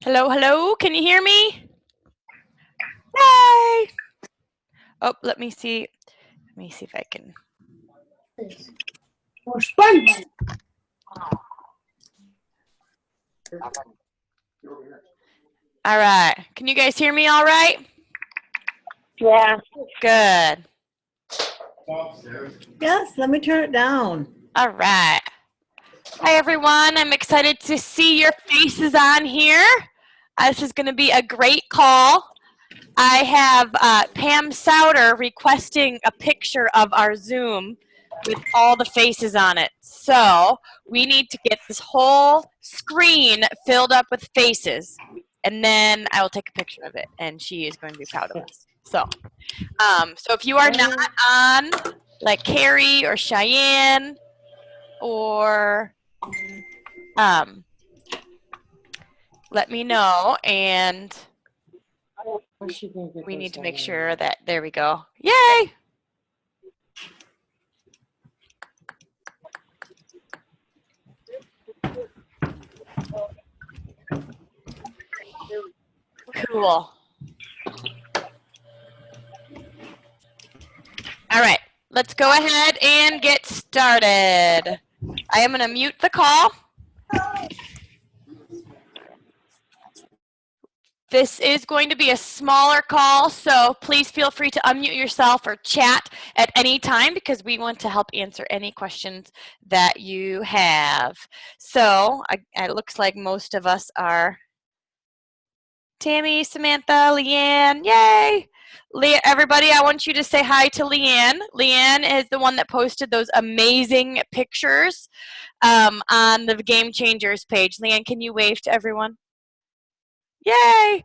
Hello, hello, can you hear me? Yay! Oh, let me see if I can. All right, can you guys hear me all right? Yeah. Good. Yes, let me turn it down. All right. Hi, everyone. I'm excited to see your faces on here. This is going to be a great call. I have Pam Souter requesting a picture of our Zoom with all the faces on it. So we need to get this whole screen filled up with faces, and then I will take a picture of it, and she is going to be proud of us. So if you are not on, like Carrie or Cheyenne, or let me know, and we need to make sure that, there we go. Yay! Cool. All right, let's go ahead and get started. I am going to mute the call. This is going to be a smaller call, so please feel free to unmute yourself or chat at any time because we want to help answer any questions that you have. So it looks like most of us are. Tammy, Samantha, Leanne, yay! Everybody, I want you to say hi to Leanne. Leanne is the one that posted those amazing pictures on the Game Changers page. Leanne, can you wave to everyone? Yay!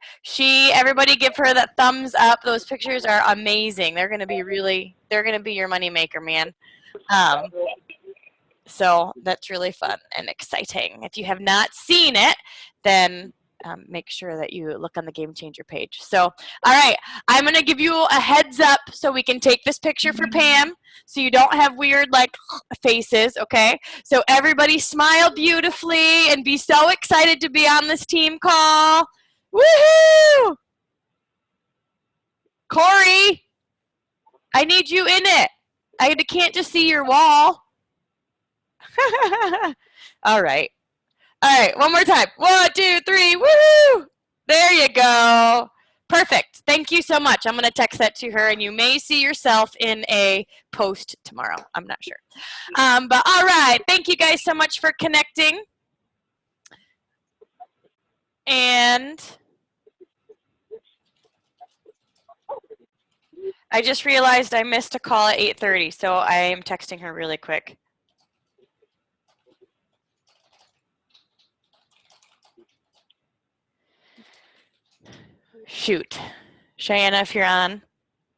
Everybody give her that thumbs up. Those pictures are amazing. They're gonna be your moneymaker, man. So that's really fun and exciting. If you have not seen it, then make sure that you look on the Game Changer page. So, all right, I'm gonna give you a heads up so we can take this picture for Pam, so you don't have weird like faces, okay? So everybody smile beautifully and be so excited to be on this team call. Woohoo! Corey, I need you in it. I can't just see your wall. All right. All right, one more time. 1, 2, 3, woohoo! There you go. Perfect. Thank you so much. I'm going to text that to her, and you may see yourself in a post tomorrow. I'm not sure. But all right, thank you guys so much for connecting. And I just realized I missed a call at 8:30, so I am texting her really quick. Shoot. Cheyenne, if you're on,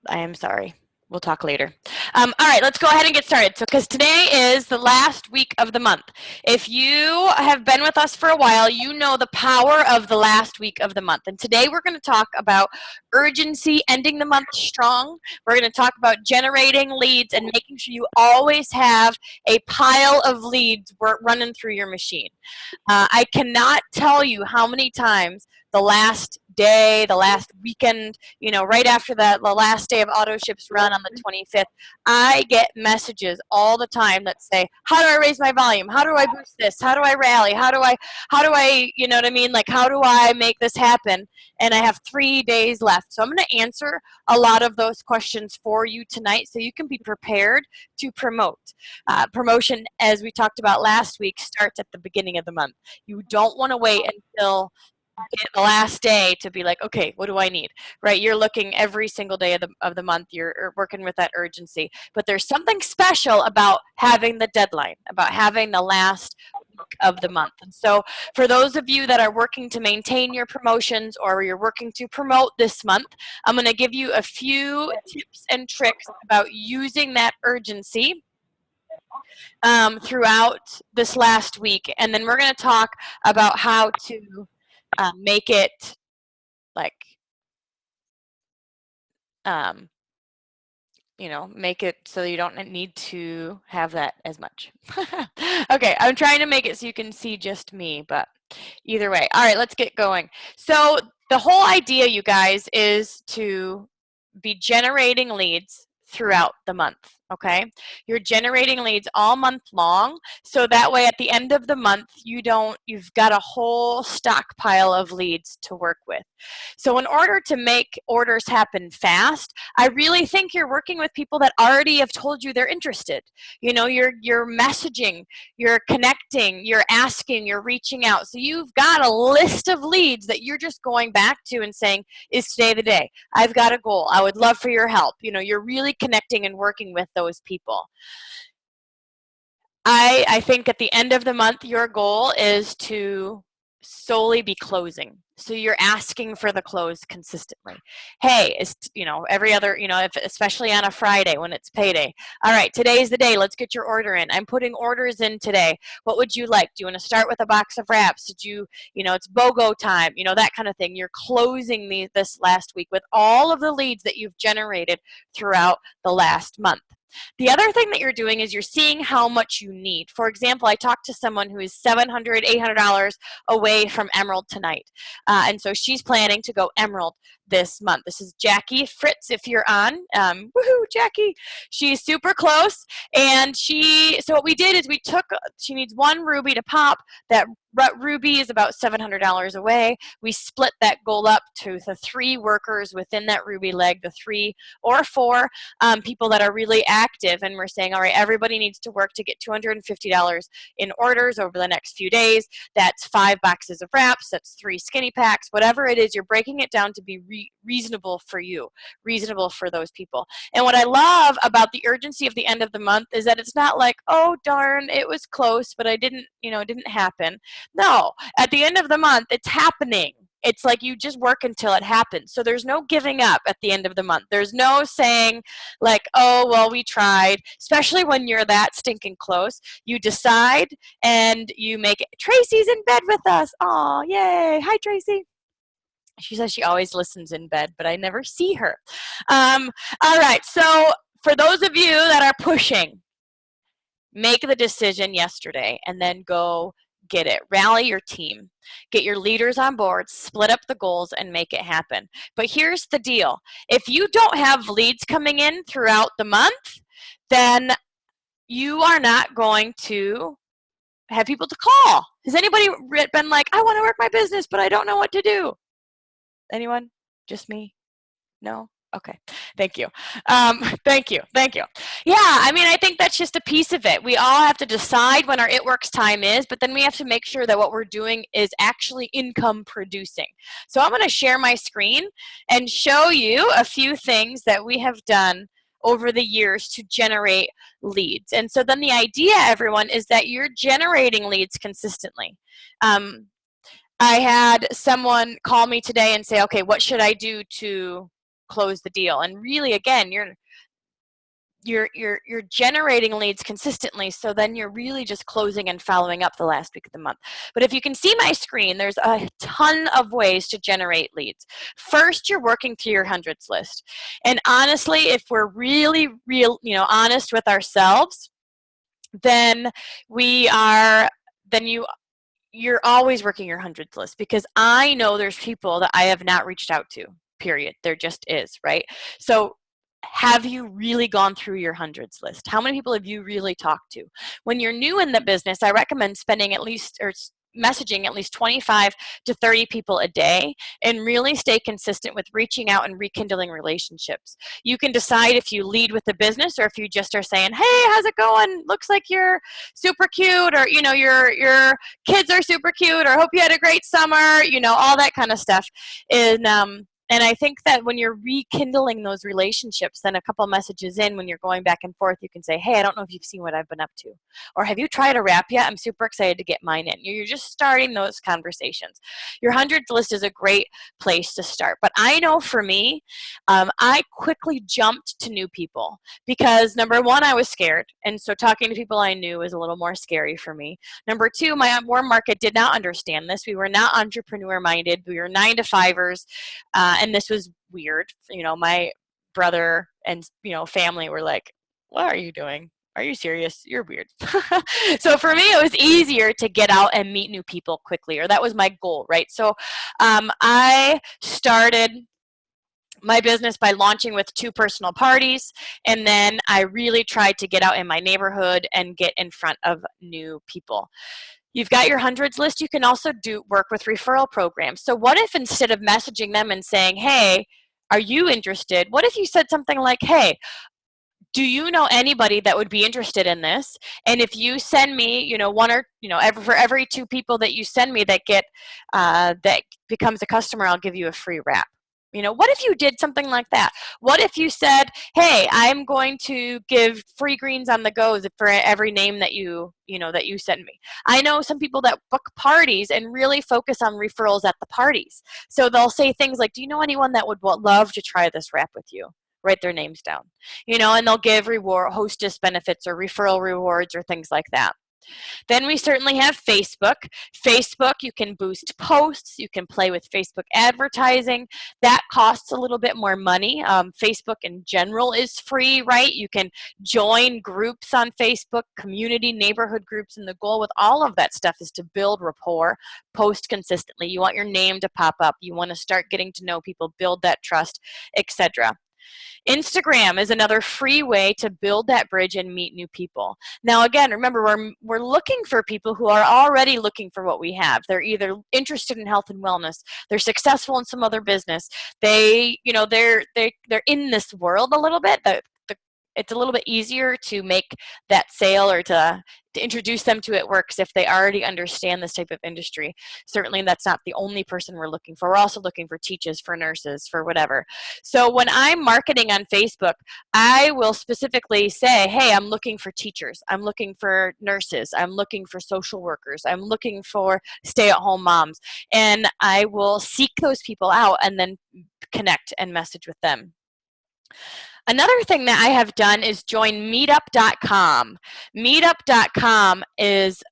I am sorry. We'll talk later. All right, let's go ahead and get started. So, because today is the last week of the month. If you have been with us for a while, you know the power of the last week of the month. And today we're going to talk about urgency, ending the month strong. We're going to talk about generating leads and making sure you always have a pile of leads running through your machine. I cannot tell you how many times the last day, the last weekend, right after the last day of AutoShip's run on the 25th, I get messages all the time that say, how do I raise my volume? How do I boost this? How do I rally? How do I, you know what I mean? Like, how do I make this happen? And I have 3 days left. So I'm going to answer a lot of those questions for you tonight so you can be prepared to promote. Promotion, as we talked about last week, starts at the beginning of the month. You don't want to wait until the last day to be like, okay, what do I need, right? You're looking every single day of the month. You're working with that urgency. But there's something special about having the deadline, about having the last week of the month. And so for those of you that are working to maintain your promotions or you're working to promote this month, I'm going to give you a few tips and tricks about using that urgency throughout this last week. And then we're going to talk about how to make it like, make it so you don't need to have that as much. Okay, I'm trying to make it so you can see just me, but Either way. All right, let's get going. So the whole idea, you guys, is to be generating leads throughout the month. Okay, you're generating leads all month long, so that way at the end of the month you've got a whole stockpile of leads to work with. So in order to make orders happen fast, I really think you're working with people that already have told you they're interested. You know, you're messaging, you're connecting, you're asking, you're reaching out. So you've got a list of leads that you're just going back to and saying, is today the day? I've got a goal. I would love for your help. You know, you're really connecting and working with those people. I think at the end of the month, your goal is to solely be closing. So you're asking for the close consistently. Hey, every other, especially on a Friday when it's payday. All right, today's the day. Let's get your order in. I'm putting orders in today. What would you like? Do you want to start with a box of wraps? It's BOGO time, that kind of thing. You're closing this last week with all of the leads that you've generated throughout the last month. The other thing that you're doing is you're seeing how much you need. For example, I talked to someone who is $700, $800 away from Emerald tonight. And so she's planning to go Emerald this month. This is Jackie Fritz, if you're on. Woohoo, Jackie. She's super close. And so what we did is she needs one ruby to pop. That ruby is about $700 away. We split that goal up to the 3 workers within that ruby leg, the 3 or 4 people that are really active. And we're saying, all right, everybody needs to work to get $250 in orders over the next few days. That's 5 boxes of wraps. That's 3 skinny packs. Whatever it is, you're breaking it down to be reasonable for you, reasonable for those people. And what I love about the urgency of the end of the month is that it's not like, oh, darn, it was close, but it didn't happen. No, at the end of the month, it's happening. It's like you just work until it happens. So there's no giving up at the end of the month. There's no saying like, oh, well, we tried, especially when you're that stinking close. You decide and you make it. Tracy's in bed with us. Oh, yay. Hi, Tracy. She says she always listens in bed, but I never see her. All right, so for those of you that are pushing, make the decision yesterday and then go get it. Rally your team. Get your leaders on board, split up the goals, and make it happen. But here's the deal. If you don't have leads coming in throughout the month, then you are not going to have people to call. Has anybody been like, I want to work my business, but I don't know what to do? Anyone? Just me? No? Okay, thank you. Thank you. Yeah, I mean, I think that's just a piece of it. We all have to decide when our It Works time is, but then we have to make sure that what we're doing is actually income producing. So I'm going to share my screen and show you a few things that we have done over the years to generate leads. And so then the idea, everyone, is that you're generating leads consistently. I had someone call me today and say, okay, what should I do to close the deal? And really, again, you're generating leads consistently, so then you're really just closing and following up the last week of the month. But if you can see my screen, there's a ton of ways to generate leads. First, you're working through your hundreds list. And honestly, if we're really honest with ourselves, then you're always working your hundreds list, because I know there's people that I have not reached out to, period. There just is, right? So have you really gone through your hundreds list? How many people have you really talked to? When you're new in the business, I recommend messaging at least 25 to 30 people a day, and really stay consistent with reaching out and rekindling relationships. You can decide if you lead with the business or if you just are saying, hey, how's it going? Looks like you're super cute, or your kids are super cute, or hope you had a great summer, all that kind of stuff. And I think that when you're rekindling those relationships, then a couple messages in, when you're going back and forth, you can say, hey, I don't know if you've seen what I've been up to. Or have you tried a wrap yet? I'm super excited to get mine in. You're just starting those conversations. Your hundreds list is a great place to start. But I know for me, I quickly jumped to new people because, number one, I was scared. And so talking to people I knew was a little more scary for me. Number two, my warm market did not understand this. We were not entrepreneur minded. We were 9-to-5ers. And this was weird. My brother and family were like, what are you doing? are you serious? You're weird. So for me, it was easier to get out and meet new people quickly, or that was my goal, right? So I started my business by launching with 2 personal parties, and then I really tried to get out in my neighborhood and get in front of new people. You've got your hundreds list. You can also do work with referral programs. So what if instead of messaging them and saying, hey, are you interested? What if you said something like, hey, do you know anybody that would be interested in this? And if you send me, one or, for every 2 people that you send me that get, that becomes a customer, I'll give you a free wrap. What if you did something like that? What if you said, hey, I'm going to give free greens on the go for every name that that you send me. I know some people that book parties and really focus on referrals at the parties. So they'll say things like, do you know anyone that would love to try this wrap with you? Write their names down, and they'll give hostess benefits or referral rewards or things like that. Then we certainly have Facebook. Facebook, you can boost posts, you can play with Facebook advertising. That costs a little bit more money. Facebook in general is free, right? You can join groups on Facebook, community, neighborhood groups, and the goal with all of that stuff is to build rapport, post consistently. You want your name to pop up. You want to start getting to know people, build that trust, etc. Instagram is another free way to build that bridge and meet new people. Now, again, remember, we're looking for people who are already looking for what we have. They're either interested in health and wellness, they're successful in some other business, they're in this world a little bit. It's a little bit easier to make that sale or to introduce them to it works if they already understand this type of industry. Certainly that's not the only person we're looking for. We're also looking for teachers, for nurses, for whatever. So when I'm marketing on Facebook, I will specifically say, hey, I'm looking for teachers. I'm looking for nurses. I'm looking for social workers. I'm looking for stay-at-home moms. And I will seek those people out and then connect and message with them. Another thing that I have done is join meetup.com. Meetup.com is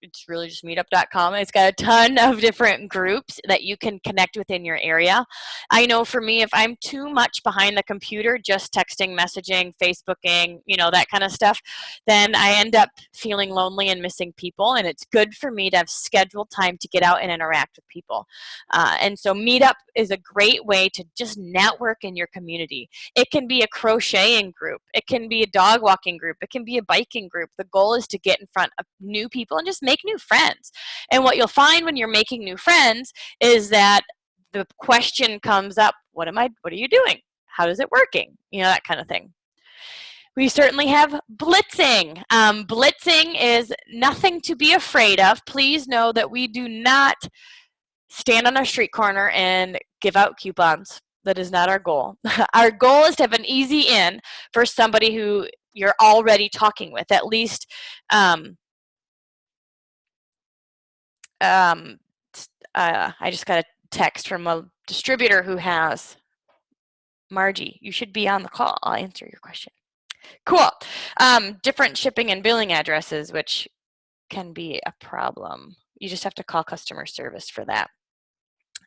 it's really just meetup.com. It's got a ton of different groups that you can connect with in your area. I know for me, if I'm too much behind the computer, just texting, messaging, Facebooking, that kind of stuff, then I end up feeling lonely and missing people. And it's good for me to have scheduled time to get out and interact with people. And so Meetup is a great way to just network in your community. It can be a crocheting group. It can be a dog walking group. It can be a biking group. The goal is to get in front of new people and just make new friends. And what you'll find when you're making new friends is that the question comes up, what are you doing? How is it working? That kind of thing. We certainly have blitzing. Blitzing is nothing to be afraid of. Please know that we do not stand on a street corner and give out coupons. That is not our goal. Our goal is to have an easy in for somebody who you're already talking with, at least I just got a text from a distributor who has, Margie, you should be on the call. I'll answer your question. Cool. Different shipping and billing addresses, which can be a problem. You just have to call customer service for that.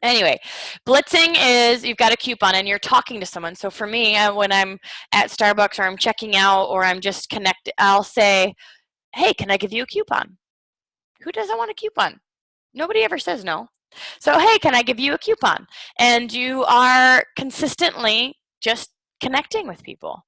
Anyway, blitzing is you've got a coupon and you're talking to someone. So for me, when I'm at Starbucks or I'm checking out or I'm just connected, I'll say, hey, can I give you a coupon? Who doesn't want a coupon? Nobody ever says no. So, hey, can I give you a coupon? And you are consistently just connecting with people.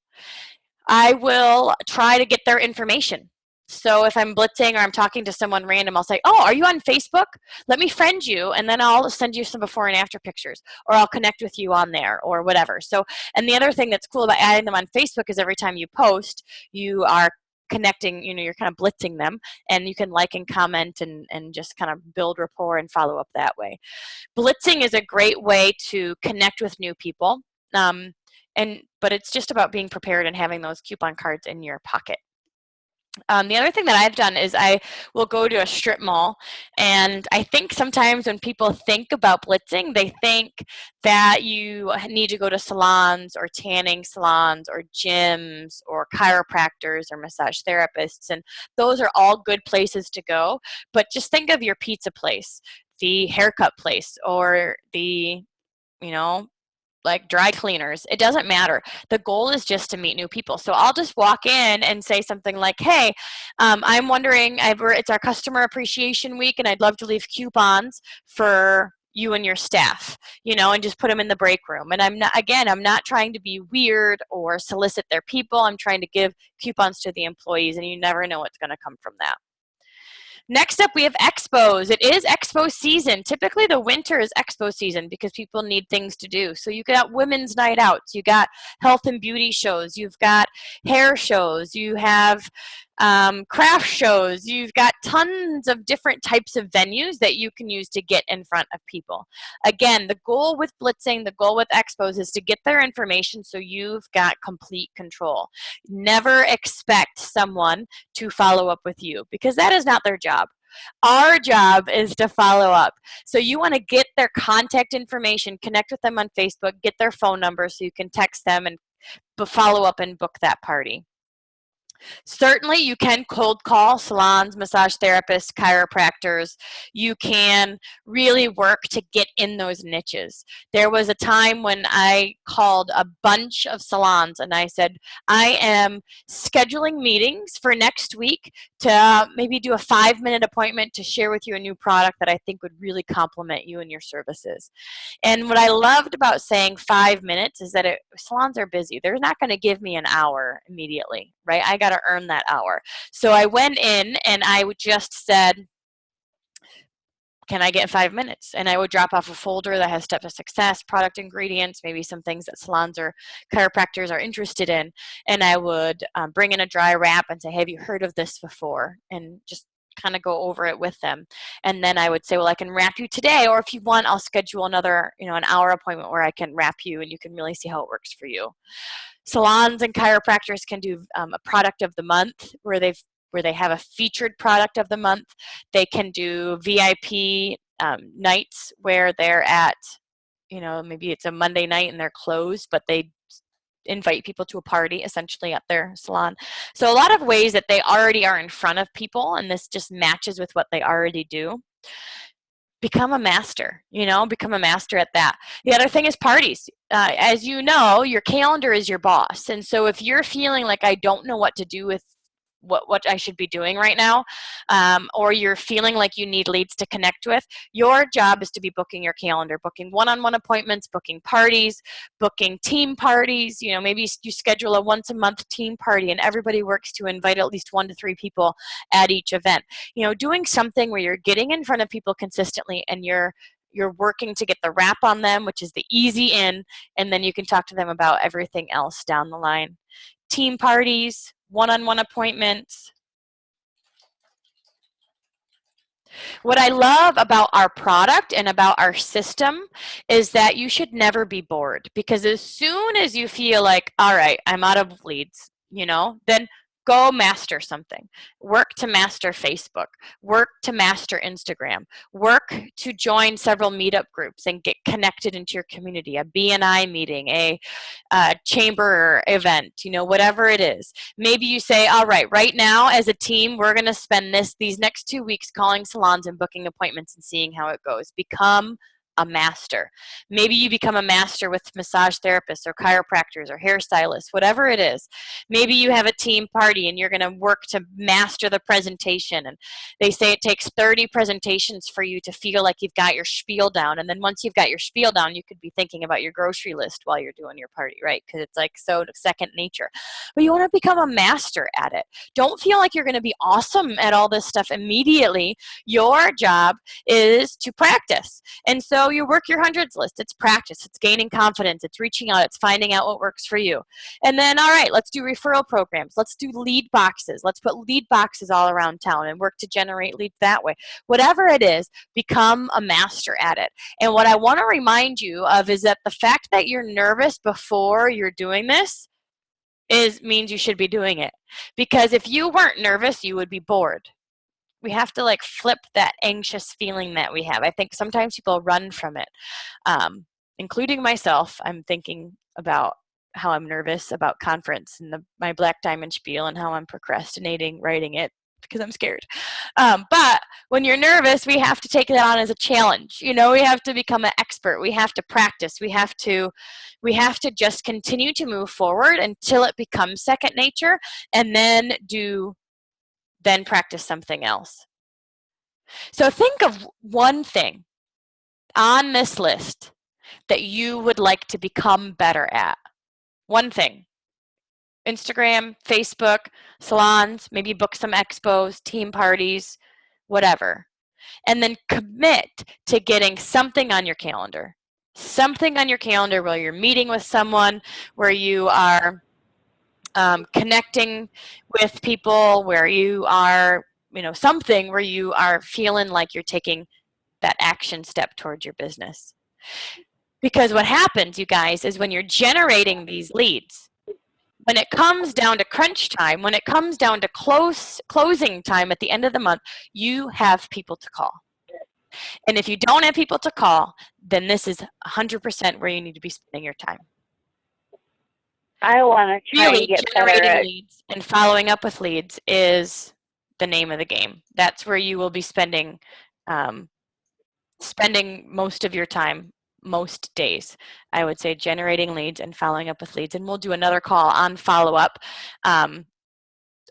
I will try to get their information. So if I'm blitzing or I'm talking to someone random, I'll say, oh, are you on Facebook? Let me friend you, and then I'll send you some before and after pictures, or I'll connect with you on there, or whatever. So, and the other thing that's cool about adding them on Facebook is every time you post, you are connecting, you're kind of blitzing them, and you can like and comment and just kind of build rapport and follow up that way. Blitzing is a great way to connect with new people, but it's just about being prepared and having those coupon cards in your pocket. The other thing that I've done is I will go to a strip mall, and I think sometimes when people think about blitzing, they think that you need to go to salons or tanning salons or gyms or chiropractors or massage therapists, and those are all good places to go, but just think of your pizza place, the haircut place, or the, like dry cleaners. It doesn't matter. The goal is just to meet new people. So I'll just walk in and say something like, hey, I'm wondering, it's our customer appreciation week and I'd love to leave coupons for you and your staff, and just put them in the break room. And I'm not trying to be weird or solicit their people. I'm trying to give coupons to the employees, and you never know what's going to come from that. Next up, we have expos. It is expo season. Typically, the winter is expo season because people need things to do. So you got women's night outs. You got health and beauty shows. You've got hair shows. You have craft shows. You've got tons of different types of venues that you can use to get in front of people. Again, the goal with blitzing, the goal with expos is to get their information so you've got complete control. Never expect someone to follow up with you because that is not their job. Our job is to follow up. So you want to get their contact information, connect with them on Facebook, get their phone number so you can text them and follow up and book that party. Certainly, you can cold call salons, massage therapists, chiropractors. You can really work to get in those niches. There was a time when I called a bunch of salons and I said, I am scheduling meetings for next week to maybe do a 5-minute appointment to share with you a new product that I think would really complement you and your services. And what I loved about saying 5 minutes is that salons are busy. They're not going to give me an hour immediately, right? I got to earn that hour. So I went in and I just said, can I get 5 minutes? And I would drop off a folder that has steps of success, product ingredients, maybe some things that salons or chiropractors are interested in. And I would bring in a dry wrap and say, have you heard of this before? And just kind of go over it with them. And then I would say, well, I can wrap you today, or if you want, I'll schedule another, an hour appointment where I can wrap you and you can really see how it works for you. Salons and chiropractors can do a product of the month where they have a featured product of the month. They can do VIP nights where they're at, maybe it's a Monday night and they're closed, but they invite people to a party essentially at their salon. So a lot of ways that they already are in front of people, and this just matches with what they already do. Become a master, become a master at that. The other thing is parties. As you know, your calendar is your boss. And so if you're feeling like I don't know what to do with what I should be doing right now, or you're feeling like you need leads to connect with, your job is to be booking your calendar, booking one-on-one appointments, booking parties, booking team parties. Maybe you schedule a once-a-month team party and everybody works to invite at least 1 to 3 people at each event. Doing something where you're getting in front of people consistently and you're working to get the wrap on them, which is the easy in, and then you can talk to them about everything else down the line. Team parties, one-on-one appointments. What I love about our product and about our system is that you should never be bored, because as soon as you feel like, all right, I'm out of leads, then go master something. Work to master Facebook. Work to master Instagram. Work to join several meetup groups and get connected into your community, a BNI meeting, a chamber event, whatever it is. Maybe you say, all right now as a team, we're going to spend these next 2 weeks calling salons and booking appointments and seeing how it goes. Become a master. Maybe you become a master with massage therapists or chiropractors or hairstylists, whatever it is. Maybe you have a team party and you're going to work to master the presentation. And they say it takes 30 presentations for you to feel like you've got your spiel down. And then once you've got your spiel down, you could be thinking about your grocery list while you're doing your party, right? Because it's like so second nature. But you want to become a master at it. Don't feel like you're going to be awesome at all this stuff immediately. Your job is to practice. And so you work your hundreds list. It's practice. It's gaining confidence. It's reaching out. It's finding out what works for you. And then, all right, let's do referral programs. Let's do lead boxes. Let's put lead boxes all around town and work to generate leads that way. Whatever it is, become a master at it. And what I want to remind you of is that the fact that you're nervous before you're doing this means you should be doing it. Because if you weren't nervous, you would be bored. We have to flip that anxious feeling that we have. I think sometimes people run from it, including myself. I'm thinking about how I'm nervous about conference and my Black Diamond spiel and how I'm procrastinating writing it because I'm scared. But when you're nervous, we have to take that on as a challenge. We have to become an expert. We have to practice. We have to just continue to move forward until it becomes second nature, and then practice something else. So think of one thing on this list that you would like to become better at. One thing. Instagram, Facebook, salons, maybe book some expos, team parties, whatever. And then commit to getting something on your calendar. Something on your calendar where you're meeting with someone, where you are connecting with people, where you are, something where you are feeling like you're taking that action step towards your business. Because what happens, you guys, is when you're generating these leads, when it comes down to crunch time, when it comes down to closing time at the end of the month, you have people to call. And if you don't have people to call, then this is 100% where you need to be spending your time. I want to try Really, and get better generating at leads and following up with leads is the name of the game. That's where you will be spending most of your time, most days. I would say generating leads and following up with leads. And we'll do another call on follow-up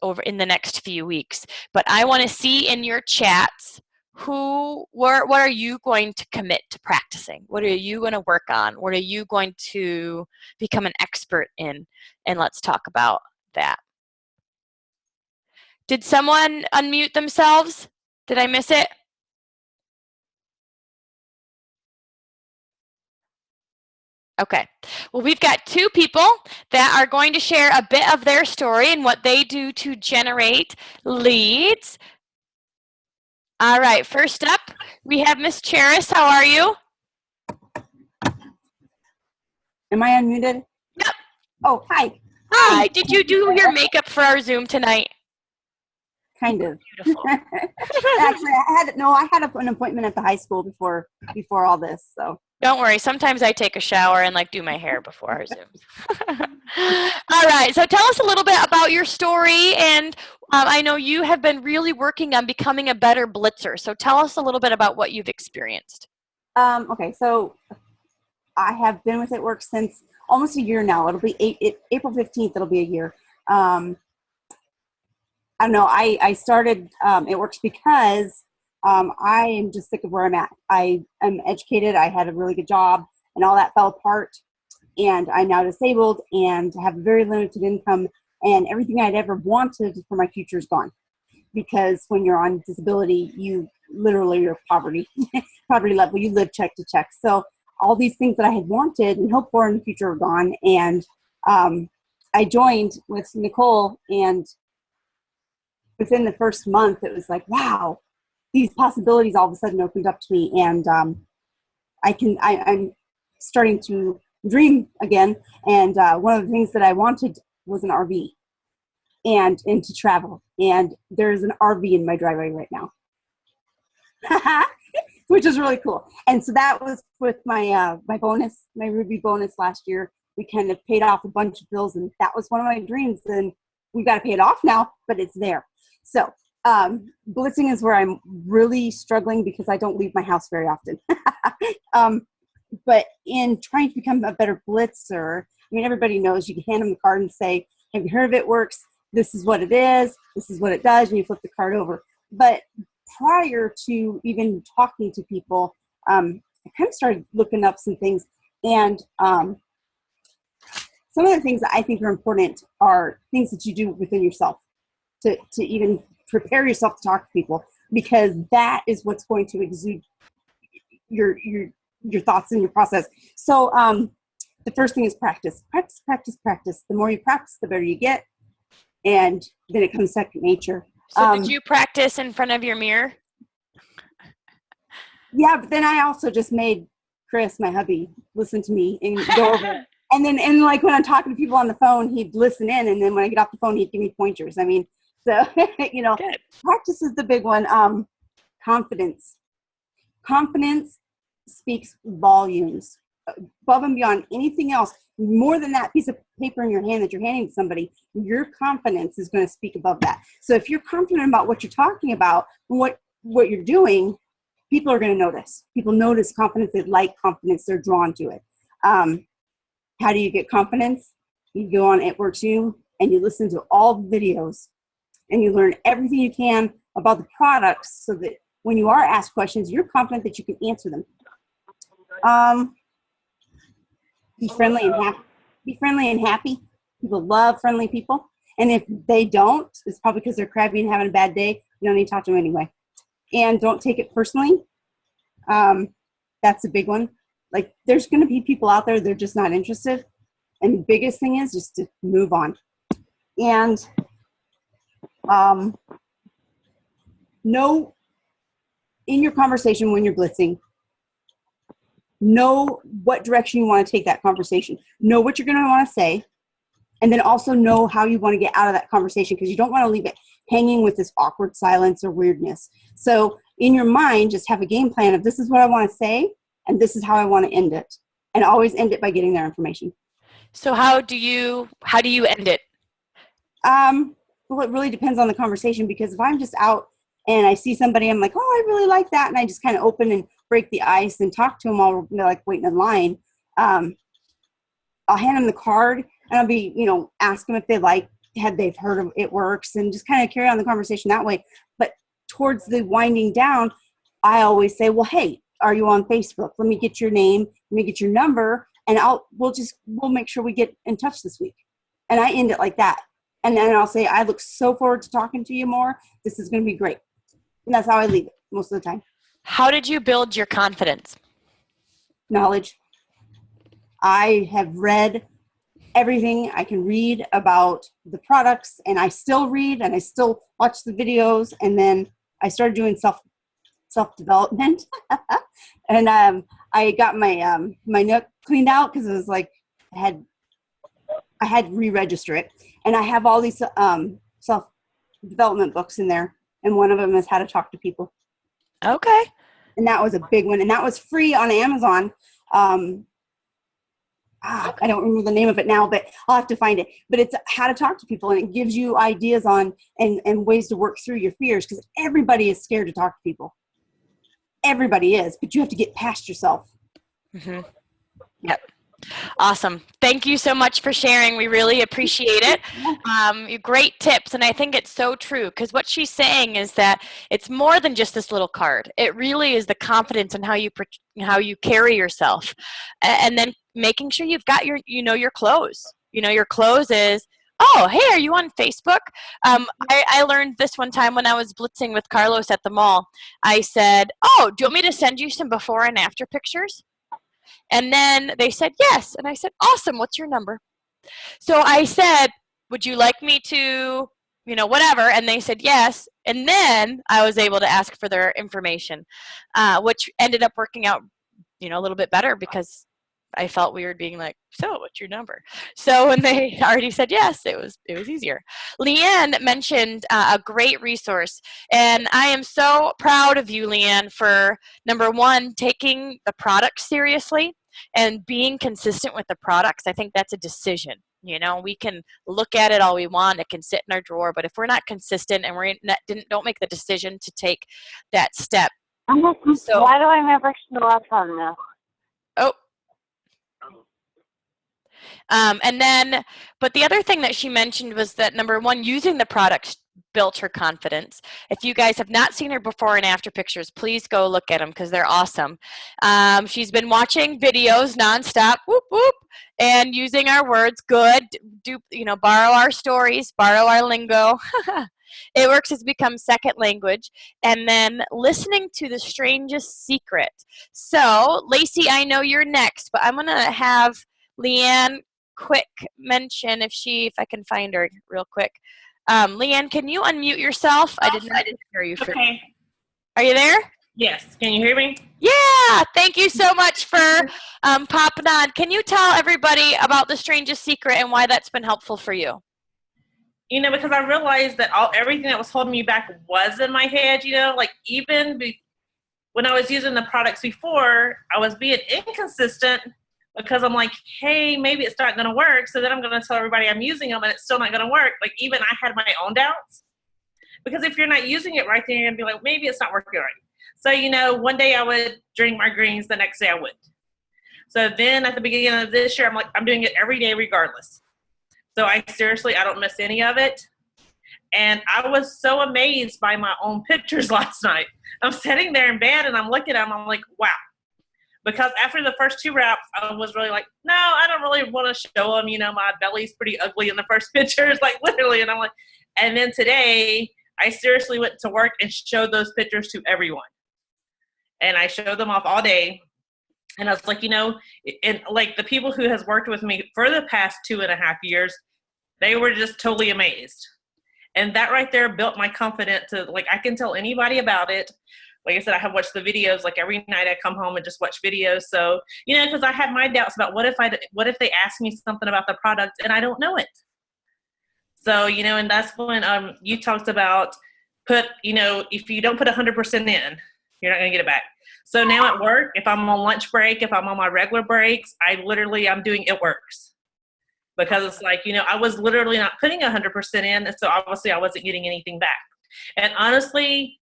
over in the next few weeks. But I want to see in your chats what are you going to commit to practicing? What are you going to work on? What are you going to become an expert in? And let's talk about that. Did someone unmute themselves? Did I miss it? Okay. Well, we've got two people that are going to share a bit of their story and what they do to generate leads. All right. First up, we have Miss Charis. How are you? Am I unmuted? Yep. Oh, hi. Hi. Did you do your makeup for our Zoom tonight? Kind of. Beautiful. Actually, I had an appointment at the high school before all this, so. Don't worry. Sometimes I take a shower and do my hair before our Zooms. All right. So tell us a little bit about your story. And I know you have been really working on becoming a better blitzer. So tell us a little bit about what you've experienced. Okay. So I have been with It Works since almost a year now. It'll be April 15th. It'll be a year. I don't know. I started It Works because I am just sick of where I'm at. I am educated. I had a really good job and all that fell apart. And I'm now disabled and have very limited income, and everything I'd ever wanted for my future is gone. Because when you're on disability, you literally, you're poverty level. You live check to check. So all these things that I had wanted and hoped for in the future are gone. And I joined with Nicole, and within the first month, it was like, wow, these possibilities all of a sudden opened up to me, and I'm starting to dream again. And one of the things that I wanted was an RV and to travel. And there's an RV in my driveway right now, which is really cool. And so that was with my bonus, my Ruby bonus last year. We kind of paid off a bunch of bills, and that was one of my dreams. And we've got to pay it off now, but it's there. So blitzing is where I'm really struggling because I don't leave my house very often. But in trying to become a better blitzer, I mean, everybody knows you can hand them the card and say, have you heard of It Works? This is what it is. This is what it does. And you flip the card over. But prior to even talking to people, I kind of started looking up some things. And some of the things that I think are important are things that you do within yourself to even prepare yourself to talk to people, because that is what's going to exude your thoughts in your process. So the first thing is practice. Practice. The more you practice, the better you get. And then it comes second nature. So did you practice in front of your mirror? Yeah, but then I also just made Chris, my hubby, listen to me and go over it. And like when I'm talking to people on the phone, he'd listen in. And then when I get off the phone, he'd give me pointers. I mean, so, Good. Practice is the big one. Confidence. Confidence speaks volumes. above and beyond anything else, more than that piece of paper in your hand that you're handing to somebody, your confidence is going to speak above that. So if you're confident about what you're talking about and what you're doing, people are going to notice. People notice confidence. They like confidence. They're drawn to it. How do you get confidence? You go on It Works You and you listen to all the videos and you learn everything you can about the products so that when you are asked questions, you're confident that you can answer them. Be friendly and happy. Be friendly and happy. People love friendly people. And if they don't, it's probably because they're crabby and having a bad day. You don't need to talk to them anyway. And don't take it personally. That's a big one. Like, there's going to be people out there, they're just not interested. And the biggest thing is just to move on. And know in your conversation when you're blitzing, know what direction you want to take that conversation. Know what you're going to want to say. And then also know how you want to get out of that conversation, because you don't want to leave it hanging with this awkward silence or weirdness. So in your mind, just have a game plan of, this is what I want to say, and this is how I want to end it. And always end it by getting their information. So how do you end it? Well, it really depends on the conversation, because if I'm just out and I see somebody, I'm like, oh, I really like that. And I just kind of open and break the ice and talk to them while they're like waiting in line. I'll hand them the card and I'll be, ask them if they've heard of It Works, and just kind of carry on the conversation that way. But towards the winding down, I always say, well, hey, are you on Facebook? Let me get your name, let me get your number, and we'll make sure we get in touch this week. And I end it like that. And then I'll say, I look so forward to talking to you more. This is going to be great. And that's how I leave it most of the time. How did you build your confidence? Knowledge. I have read everything I can read about the products, and I still read and I still watch the videos. And then I started doing self-development. And I got my note cleaned out because it was like I had to re-register it. And I have all these self-development books in there, and one of them is How to Talk to People. Okay. And that was a big one, and that was free on Amazon. I don't remember the name of it now, but I'll have to find it. But it's How to Talk to People, and it gives you ideas on and ways to work through your fears, because everybody is scared to talk to people. Everybody is, but you have to get past yourself. Mm-hmm. Yep. Awesome. Thank you so much for sharing. We really appreciate it. Great tips. And I think it's so true, because what she's saying is that it's more than just this little card. It really is the confidence in how you carry yourself, and then making sure you've got your clothes. Your clothes is, oh, hey, are you on Facebook? I learned this one time when I was blitzing with Carlos at the mall. I said, oh, do you want me to send you some before and after pictures? And then they said, yes. And I said, awesome. What's your number? So I said, would you like me to, whatever. And they said, yes. And then I was able to ask for their information, which ended up working out, a little bit better, because I felt weird being like, so what's your number? So when they already said yes, it was easier. Leanne mentioned a great resource, and I am so proud of you, Leanne, for number one, taking the product seriously and being consistent with the products. I think that's a decision. We can look at it all we want. It can sit in our drawer, but if we're not consistent and don't make the decision to take that step. So why do I never show up on this? Oh. But the other thing that she mentioned was that number one, using the products built her confidence. If you guys have not seen her before and after pictures, please go look at them, because they're awesome. She's been watching videos nonstop, whoop, whoop, and using our words, good, borrow our stories, borrow our lingo. It Works has become second language. And then listening to The Strangest Secret. So, Lacey, I know you're next, but I'm going to have Leanne quick mention if I can find her real quick. Leanne, can you unmute yourself? I didn't hear you. Okay. Are you there? Yes. Can you hear me? Yeah. Thank you so much for popping on. Can you tell everybody about The Strangest Secret and why that's been helpful for you? Because I realized that everything that was holding me back was in my head, like even when I was using the products before, I was being inconsistent because I'm like, hey, maybe it's not going to work. So then I'm going to tell everybody I'm using them and it's still not going to work. Like, even I had my own doubts, because if you're not using it right, then you're going to be like, maybe it's not working right. So, you know, one day I would drink my greens, the next day I wouldn't. So then at the beginning of this year, I'm like, I'm doing it every day regardless. So I don't miss any of it. And I was so amazed by my own pictures last night. I'm sitting there in bed and I'm looking at them. I'm like, wow. Because after the first 2 wraps, I was really like, no, I don't really want to show them. You know, my belly's pretty ugly in the first pictures, like literally. And I'm like, and then today I seriously went to work and showed those pictures to everyone. And I showed them off all day. And I was like, you know, and like the people who has worked with me for the past 2.5 years, they were just totally amazed. And that right there built my confidence to, like, I can tell anybody about it. Like I said, I have watched the videos, like every night I come home and just watch videos. So, you know, because I had my doubts about what if they ask me something about the product and I don't know it. So, you know, and that's when you talked about if you don't put 100% in, you're not going to get it back. So now at work, if I'm on lunch break, if I'm on my regular breaks, I'm doing It Works. Because it's like, you know, I was literally not putting 100% in. And so obviously I wasn't getting anything back. And honestly,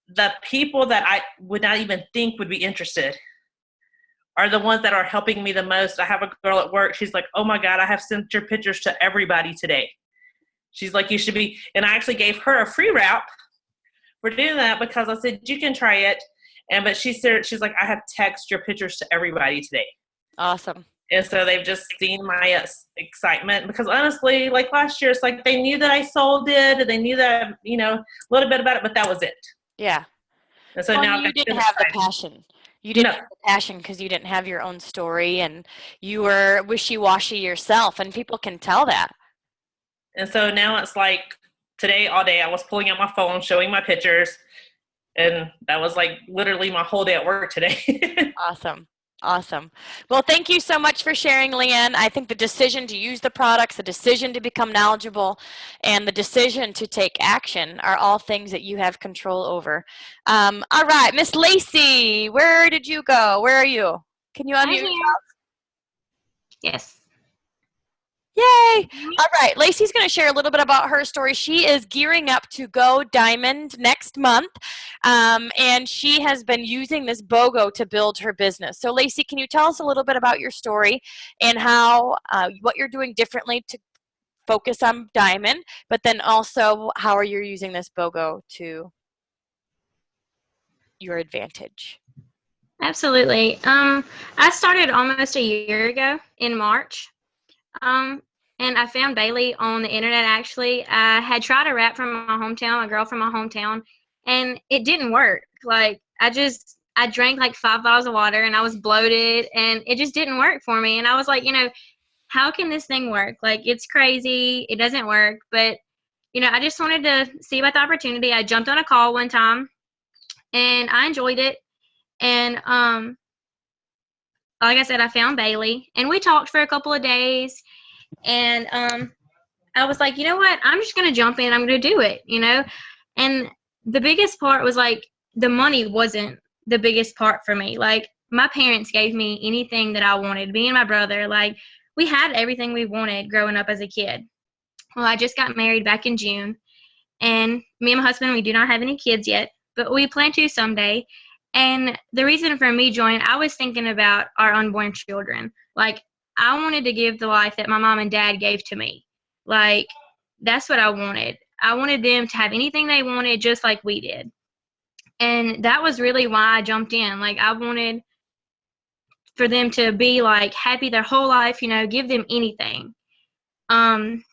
the people that I would not even think would be interested are the ones that are helping me the most. I have a girl at work. She's like, oh my God, I have sent your pictures to everybody today. She's like, you should be. And I actually gave her a free wrap for doing that, because I said, you can try it. But she's like, I have texted your pictures to everybody today. Awesome. And so they've just seen my excitement, because honestly, like last year, it's like they knew that I sold it and they knew that, you know, a little bit about it, but that was it. Yeah. And so Well, now you didn't have the passion. You didn't have the passion because you didn't have your own story and you were wishy-washy yourself, and people can tell that. And so now it's like today, all day, I was pulling out my phone, showing my pictures, and that was like literally my whole day at work today. Awesome. Awesome. Well, thank you so much for sharing, Leanne. I think the decision to use the products, the decision to become knowledgeable, and the decision to take action are all things that you have control over. All right, Miss Lacey, where did you go? Where are you? Can you unmute yourself? Yes. Yay! All right, Lacey's going to share a little bit about her story. She is gearing up to go diamond next month, and she has been using this BOGO to build her business. So, Lacey, can you tell us a little bit about your story and how what you're doing differently to focus on diamond, but then also how are you using this BOGO to your advantage? Absolutely. I started almost a year ago in March. And I found Bailey on the internet, actually. I had tried a wrap from my hometown, a girl from my hometown, and it didn't work. Like, I drank like 5 bottles of water and I was bloated and it just didn't work for me. And I was like, you know, how can this thing work? Like, it's crazy. It doesn't work. But, you know, I just wanted to see about the opportunity. I jumped on a call one time and I enjoyed it. And, like I said, I found Bailey and we talked for a couple of days. And I was like, you know what? I'm just going to jump in. I'm going to do it, you know? And the biggest part was like the money wasn't the biggest part for me. Like, my parents gave me anything that I wanted. Me and my brother, like, we had everything we wanted growing up as a kid. Well, I just got married back in June. And me and my husband, we do not have any kids yet, but we plan to someday. And the reason for me joining, I was thinking about our unborn children. Like, I wanted to give the life that my mom and dad gave to me. Like, that's what I wanted. I wanted them to have anything they wanted just like we did. And that was really why I jumped in. Like, I wanted for them to be like happy their whole life, you know, give them anything. And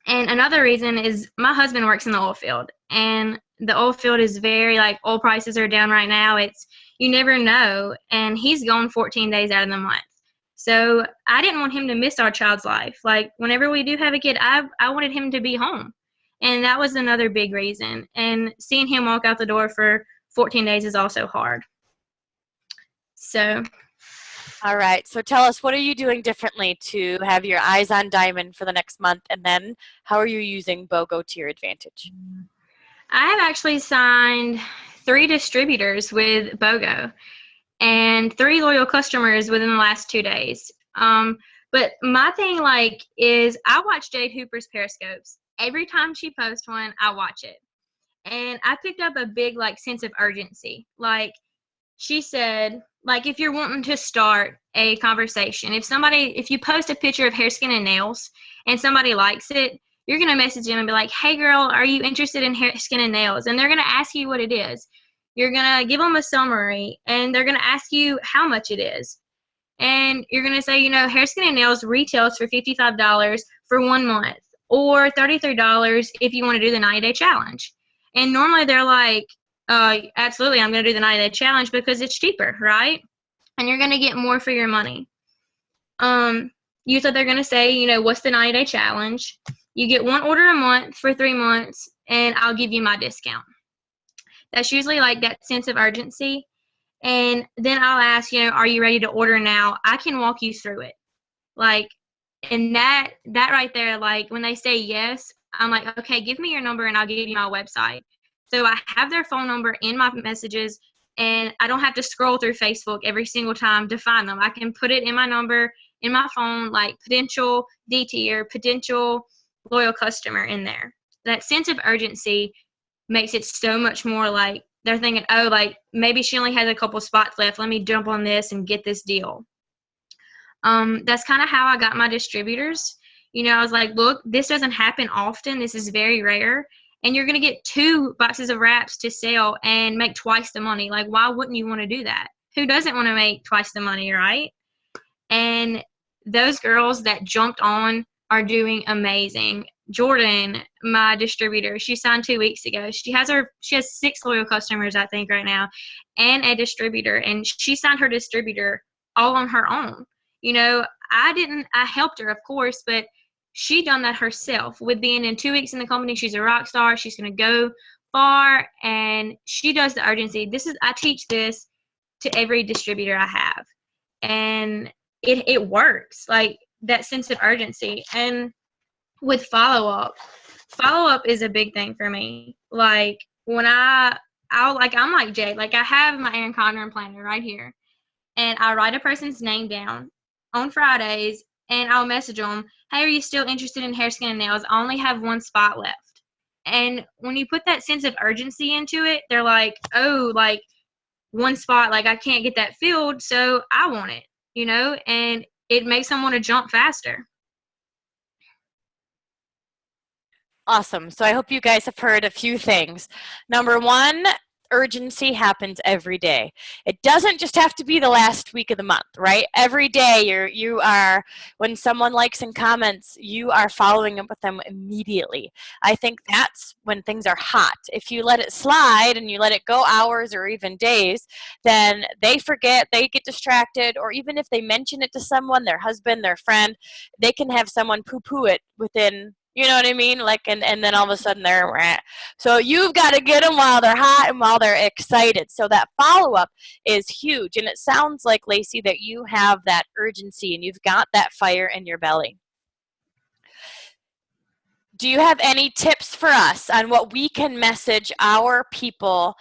another reason is my husband works in the oil field, and the oil field is very, like, oil prices are down right now. You never know. And he's gone 14 days out of the month. So I didn't want him to miss our child's life. Like, whenever we do have a kid, I wanted him to be home. And that was another big reason. And seeing him walk out the door for 14 days is also hard. So. All right. So tell us, what are you doing differently to have your eyes on diamond for the next month? And then how are you using BOGO to your advantage? I have actually signed 3 distributors with BOGO and 3 loyal customers within the last 2 days. But my thing, like, is I watch Jade Hooper's Periscopes. Every time she posts one, I watch it. And I picked up a big, like, sense of urgency. Like, she said, like, if you're wanting to start a conversation, if you post a picture of hair, skin, and nails and somebody likes it, you're going to message them and be like, hey, girl, are you interested in hair, skin, and nails? And they're going to ask you what it is. You're going to give them a summary, and they're going to ask you how much it is. And you're going to say, hair, skin, and nails retails for $55 for 1 month, or $33 if you want to do the 90-day challenge. And normally they're like, absolutely, I'm going to do the 90-day challenge because it's cheaper, right? And you're going to get more for your money. Usually they're going to say, what's the 90-day challenge? You get 1 order a month for 3 months, and I'll give you my discount. That's usually like that sense of urgency. And then I'll ask, are you ready to order now? I can walk you through it. Like, and that right there, like, when they say yes, I'm like, okay, give me your number and I'll give you my website. So I have their phone number in my messages, and I don't have to scroll through Facebook every single time to find them. I can put it in my number, in my phone, like potential DT or potential loyal customer in there. That sense of urgency makes it so much more like they're thinking, oh, like, maybe she only has a couple spots left. Let me jump on this and get this deal. That's kind of how I got my distributors. I was like, look, this doesn't happen often. This is very rare. And you're going to get 2 boxes of wraps to sell and make twice the money. Like, why wouldn't you want to do that? Who doesn't want to make twice the money, right? And those girls that jumped on are doing amazing. Jordan, my distributor, she signed 2 weeks ago. She has 6 loyal customers, I think, right now, and a distributor. And she signed her distributor all on her own. I helped her, of course, but she done that herself. With being in 2 weeks in the company, she's a rock star. She's going to go far, and she does the urgency. I teach this to every distributor I have, and it works. Like, that sense of urgency. And with follow-up is a big thing for me. Like, when I'm like Jay, like, I have my Erin Condren planner right here, and I write a person's name down on Fridays, and I'll message them, hey, are you still interested in hair, skin, and nails? I only have 1 spot left. And when you put that sense of urgency into it, they're like, oh, like, 1 spot, like, I can't get that filled, so I want it, and it makes them want to jump faster. Awesome. So I hope you guys have heard a few things. Number 1, urgency happens every day. It doesn't just have to be the last week of the month, right? Every day you are, when someone likes and comments, you are following up with them immediately. I think that's when things are hot. If you let it slide and you let it go hours or even days, then they forget, they get distracted, or even if they mention it to someone, their husband, their friend, they can have someone poo-poo it within, you know what I mean? Like, and then all of a sudden they're at. So you've got to get them while they're hot and while they're excited. So that follow-up is huge. And it sounds like, Lacey, that you have that urgency and you've got that fire in your belly. Do you have any tips for us on what we can message our people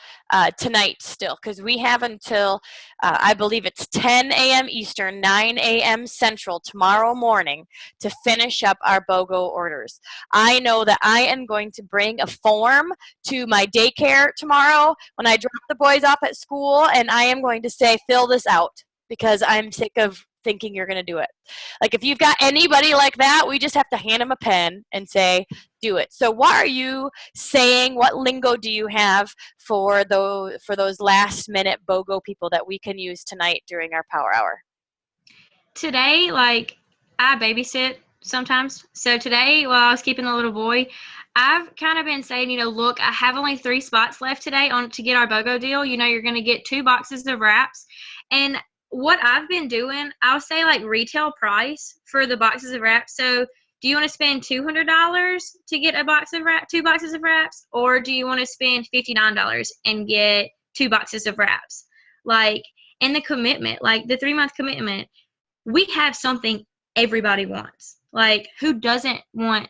tonight still? Because we have until, I believe it's 10 a.m. Eastern, 9 a.m. Central tomorrow morning to finish up our BOGO orders. I know that I am going to bring a form to my daycare tomorrow when I drop the boys off at school, and I am going to say, fill this out, because I'm sick of thinking you're going to do it. Like, if you've got anybody like that, we just have to hand them a pen and say, do it. So what are you saying? What lingo do you have for those last minute BOGO people that we can use tonight during our power hour? Today, like, I babysit sometimes. So today, while I was keeping the little boy, I've kind of been saying, look, I have only 3 spots left today to get our BOGO deal. You're going to get 2 boxes of wraps. And what I've been doing, I'll say, like, retail price for the boxes of wraps. So do you want to spend $200 to get a box of 2 boxes of wraps, or do you want to spend $59 and get 2 boxes of wraps? Like, and the commitment, like the 3-month commitment, we have something everybody wants. Like, who doesn't want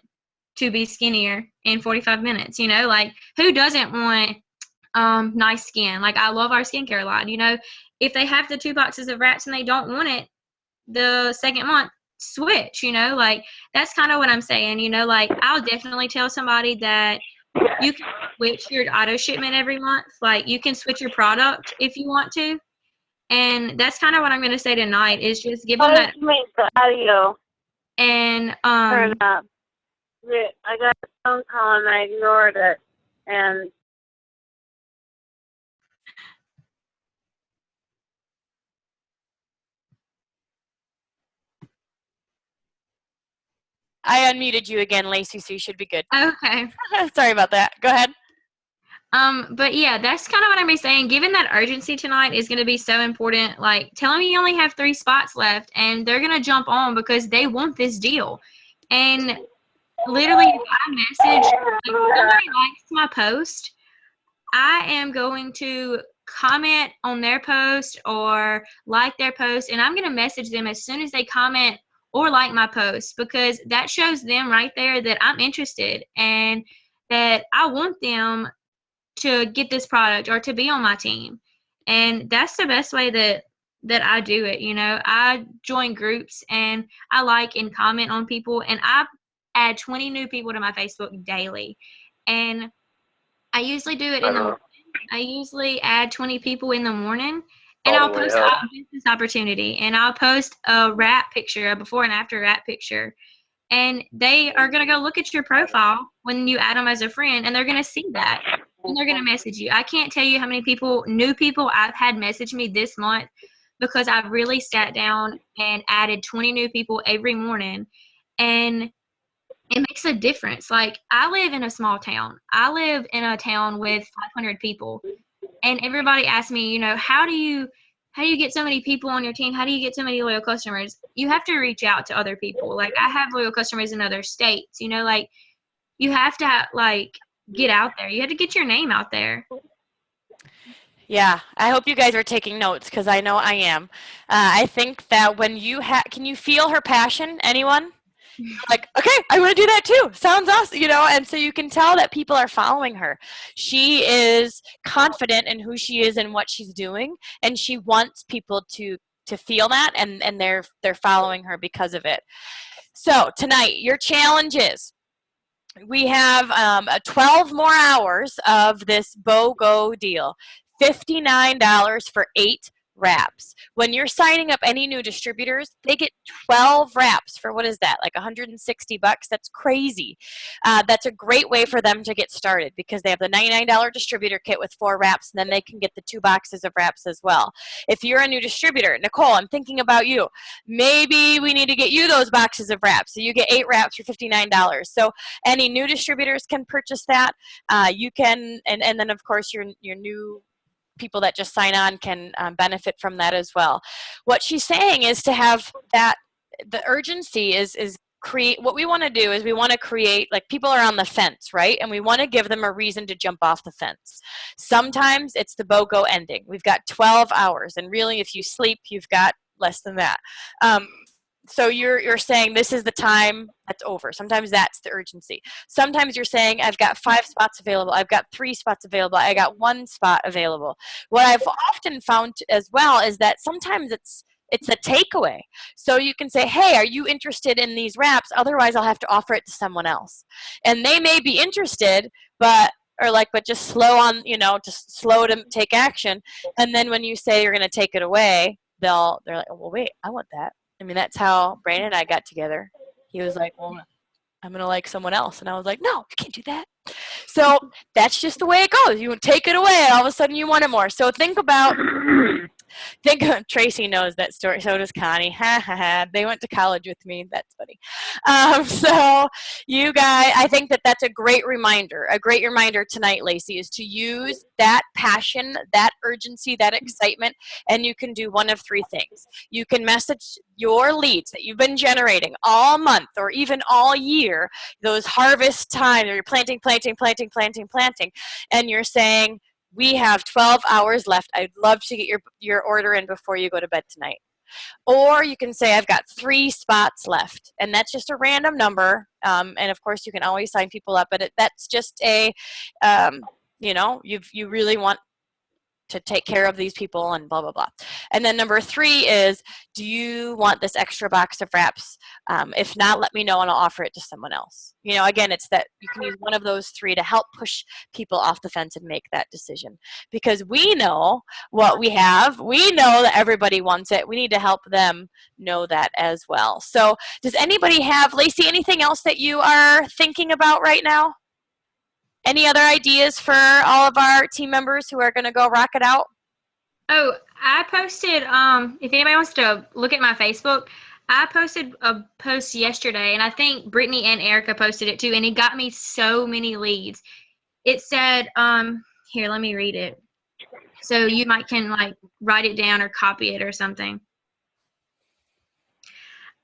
to be skinnier in 45 minutes? Like, who doesn't want nice skin? Like, I love our skincare line. If they have the 2 boxes of wraps and they don't want it, the second month, switch, like that's kind of what I'm saying, like I'll definitely tell somebody that you can switch your auto shipment every month. Like you can switch your product if you want to. And that's kind of what I'm going to say tonight is just give them that. Make the audio And turn up. I got a phone call and I ignored it. And I unmuted you again, Lacey, so you should be good. okay. Sorry about that. Go ahead. But yeah, that's kind of what I'm saying. Given that urgency tonight is going to be so important, like tell them you only have 3 spots left and they're going to jump on because they want this deal. And literally, if I message, like, somebody likes my post, I am going to comment on their post or like their post, and I'm going to message them as soon as they comment or like my post because that shows them right there that I'm interested and that I want them to get this product or to be on my team. And that's the best way that I do it. I join groups and I like and comment on people, and I add 20 new people to my Facebook daily. And I usually do it in the morning. I usually add 20 people in the morning, and I'll post a business opportunity, and I'll post a wrap picture, a before and after wrap picture. And they are going to go look at your profile when you add them as a friend, and they're going to see that, and they're going to message you. I can't tell you how many new people I've had message me this month because I've really sat down and added 20 new people every morning, and it makes a difference. Like, I live in a small town. I live in a town with 500 people, and everybody asks me, how do you get so many people on your team? How do you get so many loyal customers? You have to reach out to other people. Like, I have loyal customers in other states, like you have to get out there. You have to get your name out there. Yeah, I hope you guys are taking notes because I know I am. I think that when you can you feel her passion? Anyone? Like, okay, I want to do that too. Sounds awesome, and so you can tell that people are following her. She is confident in who she is and what she's doing, and she wants people to feel that, and they're following her because of it. So tonight, your challenge is we have 12 more hours of this BOGO deal, $59 for 8 wraps. When you're signing up any new distributors, they get 12 wraps for, what is that, like $160? That's crazy. That's a great way for them to get started because they have the $99 distributor kit with 4 wraps, and then they can get the 2 boxes of wraps as well. If you're a new distributor, Nicole, I'm thinking about you. Maybe we need to get you those boxes of wraps. So you get 8 wraps for $59. So any new distributors can purchase that. You can, and then of course your new people that just sign on can benefit from that as well. What she's saying is to have that, the urgency is create, what we want to do is we want to create, like, people are on the fence, right? And we want to give them a reason to jump off the fence. Sometimes it's the BOGO ending. We've got 12 hours, and really if you sleep, you've got less than that. So you're saying this is the time that's over. Sometimes that's the urgency. Sometimes you're saying I've got 5 spots available. I've got 3 spots available. I got 1 spot available. What I've often found as well is that sometimes it's a takeaway. So you can say, hey, are you interested in these wraps? Otherwise, I'll have to offer it to someone else. And they may be interested, but just slow on, just slow to take action. And then when you say you're going to take it away, they're like, oh, well, wait, I want that. I mean, that's how Brandon and I got together. He was like, well, I'm going to like someone else. And I was like, no, you can't do that. So that's just the way it goes. You take it away, and all of a sudden you want it more. So think, Tracy knows that story. So does Connie. Ha, ha, ha. They went to college with me. That's funny. So you guys, I think that that's a great reminder. A great reminder tonight, Lacey, is to use that passion, that urgency, that excitement, and you can do one of 3 things. You can message your leads that you've been generating all month or even all year, those harvest times where you're planting, and you're saying, we have 12 hours left. I'd love to get your order in before you go to bed tonight. Or you can say, I've got 3 spots left. And that's just a random number. And of course, you can always sign people up. But that's just a, you really want to take care of these people and blah, blah, blah. And then number 3 is, do you want this extra box of wraps? If not, let me know and I'll offer it to someone else. You know, again, it's that you can use one of those 3 to help push people off the fence and make that decision. Because we know what we have. We know that everybody wants it. We need to help them know that as well. So does anybody have, Lacey, anything else that you are thinking about right now? Any other ideas for all of our team members who are going to go rock it out? Oh, I posted, if anybody wants to look at my Facebook, I posted a post yesterday, and I think Brittany and Erica posted it too, and it got me so many leads. It said, here, let me read it. So you can like write it down or copy it or something.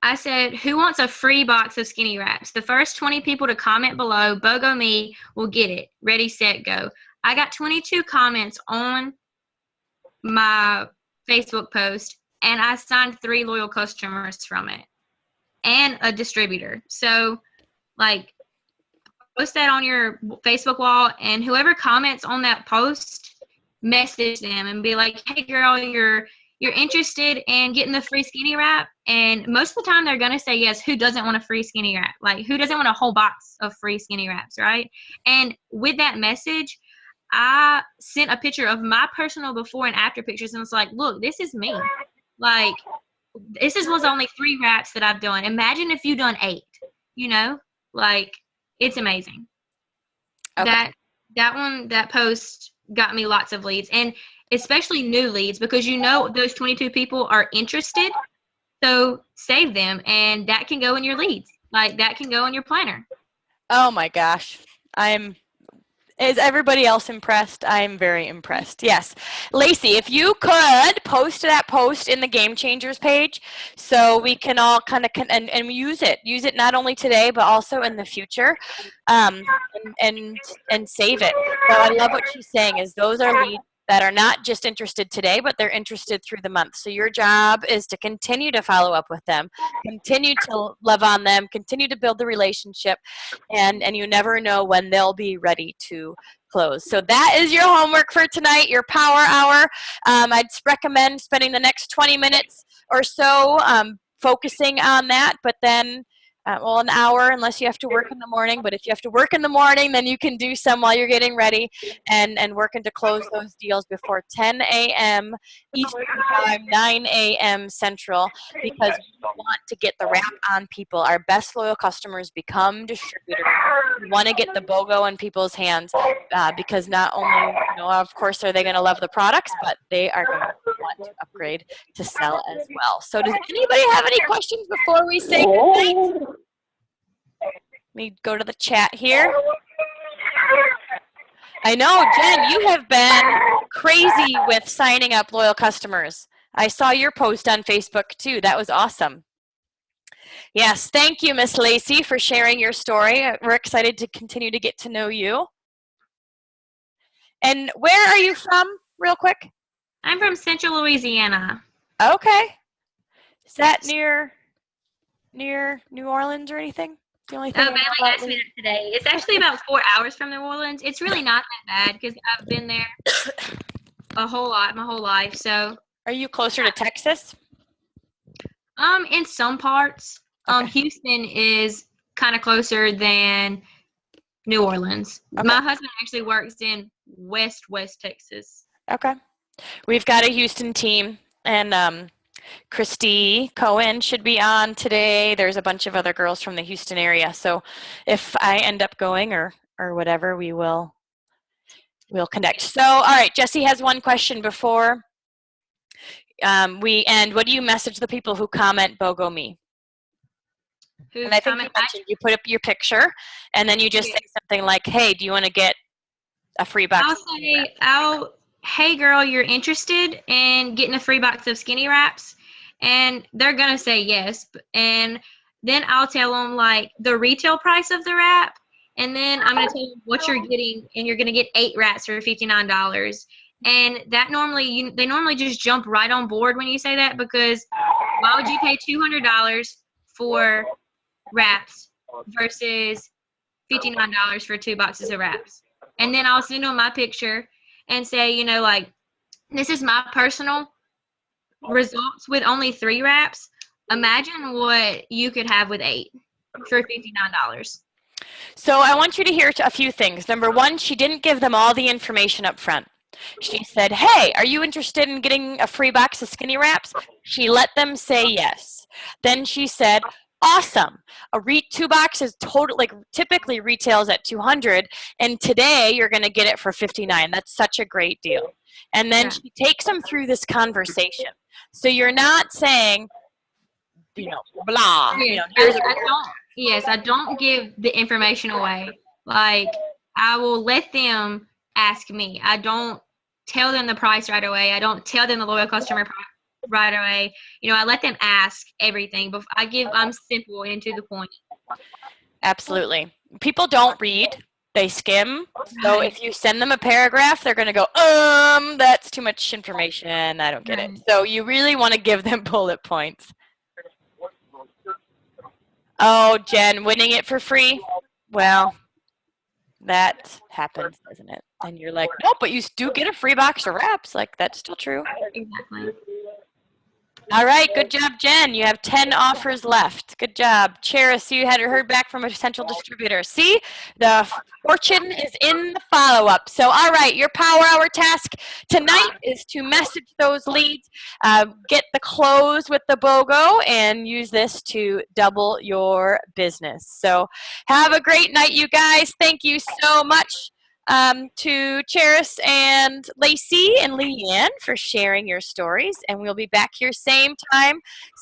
I said, who wants a free box of skinny wraps? The first 20 people to comment below, BOGO me, will get it. Ready, set, go. I got 22 comments on my Facebook post, and I signed 3 loyal customers from it and a distributor. So, like, post that on your Facebook wall, and whoever comments on that post, message them and be like, hey, girl, you're interested in getting the free skinny wrap? And most of the time they're going to say yes. Who doesn't want a free skinny wrap? Like, who doesn't want a whole box of free skinny wraps, right? And with that message, I sent a picture of my personal before and after pictures, and it's like, look, this is me. Like, was only 3 wraps that I've done. Imagine if you've done 8, you know? Like, it's amazing. Okay. That post got me lots of leads, and especially new leads, because you know those 22 people are interested. So save them, and that can go in your leads. Like, that can go in your planner. Oh my gosh. Is everybody else impressed? I'm very impressed. Yes. Lacey, if you could post that post in the Game Changers page so we can all kind of and use it. Use it not only today but also in the future, and save it. So I love what she's saying is those are leads that are not just interested today, but they're interested through the month. So your job is to continue to follow up with them, continue to love on them, continue to build the relationship, and you never know when they'll be ready to close. So that is your homework for tonight, your power hour. I'd recommend spending the next 20 minutes or so focusing on that, but then an hour unless you have to work in the morning. But if you have to work in the morning, then you can do some while you're getting ready and working to close those deals before 10 a.m. Eastern Time, 9 a.m. Central, because we want to get the wrap on people. Our best loyal customers become distributors. We want to get the BOGO in people's hands because not only, of course, are they going to love the products, but they are going to want to upgrade to sell as well. So does anybody have any questions before we say goodnight? Let me go to the chat here. I know, Jen, you have been crazy with signing up loyal customers. I saw your post on Facebook too. That was awesome. Yes, thank you, Miss Lacey, for sharing your story. We're excited to continue to get to know you. And where are you from, real quick? I'm from Central Louisiana. Okay. Is that near New Orleans or anything? The only thing. Bailey asked me that today. It's actually about 4 hours from New Orleans. It's really not that bad because I've been there my whole life. So. Are you closer to Texas? In some parts. Okay. Houston is kind of closer than New Orleans. Okay. My husband actually works in West Texas. Okay. We've got a Houston team, and Christy Cohen should be on today. There's a bunch of other girls from the Houston area. So if I end up going or whatever, we'll connect. So, all right, Jesse has one question before we end. What do you message the people who comment BOGO me? And I think you mentioned you put up your picture, and then you just say something like, hey, do you want to get a free box? I'll say, hey, girl, you're interested in getting a free box of skinny wraps? And they're going to say yes. And then I'll tell them, like, the retail price of the wrap. And then I'm going to tell them what you're getting, and you're going to get 8 wraps for $59. And that they normally just jump right on board when you say that, because why would you pay $200 for wraps versus $59 for 2 boxes of wraps? And then I'll send them my picture and say, like, this is my personal results with only 3 wraps. Imagine what you could have with 8 for $59. So I want you to hear a few things. Number one, she didn't give them all the information up front. She said, hey, are you interested in getting a free box of skinny wraps? She let them say yes. Then she said, awesome. 2 boxes typically retails at $200, and today you're going to get it for $59. That's such a great deal. And then Yeah. she takes them through this conversation. So you're not saying, blah. Here's I don't give the information away. Like, I will let them ask me. I don't tell them the price right away. I don't tell them the loyal customer right away. I let them ask everything. But I'm simple and to the point. Absolutely. People don't read. They skim. So Right. if you send them a paragraph, they're going to go, that's too much information. I don't get it. Right. So you really want to give them bullet points. Oh, Jen, winning it for free? Well, that happens, doesn't it? And you're like, no, but you do get a free box of wraps. Like, that's still true. Exactly. All right, good job, Jen. You have 10 offers left. Good job. Cheris, you had heard back from a potential distributor. See, the fortune is in the follow-up. So, all right, your power hour task tonight is to message those leads, get the close with the BOGO, and use this to double your business. So, have a great night, you guys. Thank you so much. To Cheris and Lacey and Leanne for sharing your stories. And we'll be back here same time,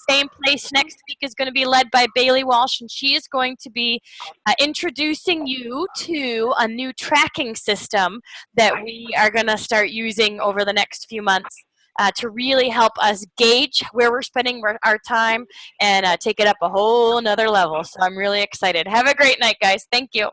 same place. Next week is going to be led by Bailey Walsh, and she is going to be introducing you to a new tracking system that we are going to start using over the next few months to really help us gauge where we're spending our time and take it up a whole nother level. So I'm really excited. Have a great night, guys. Thank you.